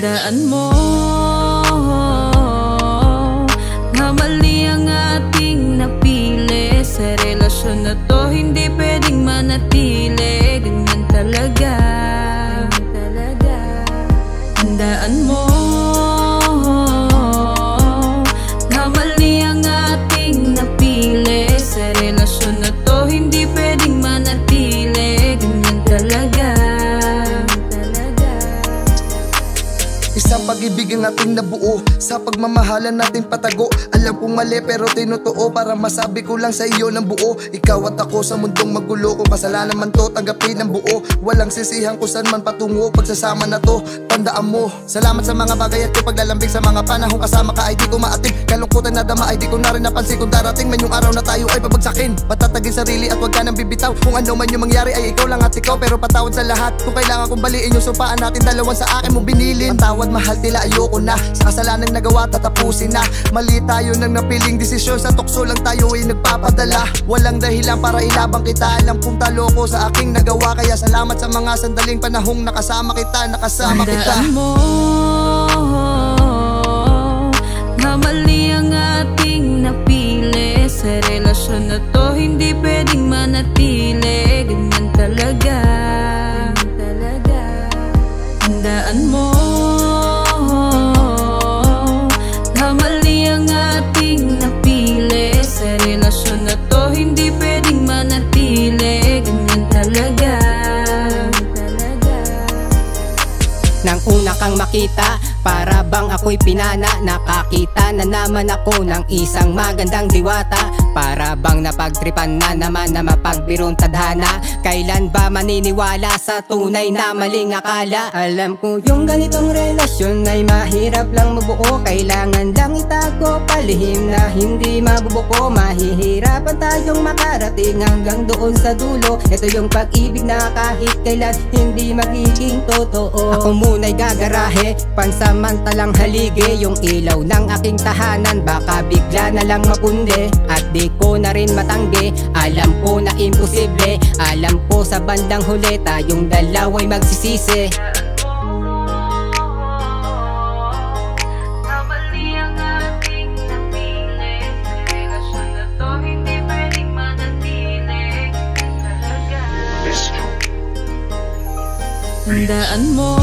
Tandaan mo na mali ang ating napili. Sa relasyon na to hindi pwedeng manatili. Ganyan talaga. Tandaan mo na mali ang ating napili. Sa relasyon na to hindi pwedeng manatili. Ganyan talaga. Isang pag-ibig ang ating nabuo, sa pagmamahalan natin patago. Alam kong mali pero tinutuo, para masabi ko lang sa iyo ng buo. Ikaw at ako sa mundong magulo, kung kasalanan man to tanggapin ng buo. Walang sisihan kung saan man patungo, pagsasama na to, tandaan mo. Salamat sa mga bagay at yung paglalambing, sa mga panahong kasama ka ay di ko maatim. Kalungkutan na dama ay di ko na rin napansin, kung darating man yung araw na tayo ay pabagsakin. Patatagin sarili at wag ka nang bibitaw, kung ano man yung mangyari ay ikaw lang at ikaw. Pero patawad sa lahat, kung kailangan kong baliin yung supaan natin dalawan, sa akin mo binilin. Patawad mahal, tila ayoko na, sa kasalanang nagawa tatapusin na. Mali tayo nang napiling desisyon, sa tukso lang tayo ay nagpapadala. Walang dahilan para ilabang kita, alam kong talo ko sa aking nagawa. Kaya salamat sa mga sandaling panahong nakasama kita, nakasama kita. Tandaan mo na mali ang ating napili. Sa relasyon na to hindi pwedeng manatili. Ganyan talaga. Tandaan mo na mali ang ating napili. Sa relasyon na to hindi pwedeng manatili. Ganyan talaga. Nang una kang makita, para bang ako'y pinana. Nakakita na naman ako ng isang magandang diwata. Para bang napagtripan na naman na mapagbirong tadhana. Kailan ba maniniwala sa tunay na maling akala? Alam ko yung ganitong relasyon ay mahirap lang mabuo. Kailangan lang itago, palihim na hindi mabubuko. Mahihirapan tayong makarating hanggang doon sa dulo. Ito yung pag-ibig na kahit kailan hindi magiging totoo. Ako muna'y gagarahe, pansamantalang haligi. Yung ilaw ng aking tahanan baka bigla na lang mapundi. At di ko na rin matanggi, alam ko na imposible. Alam ko sa bandang huli tayong dalawa'y magsisisi. Tandaan mo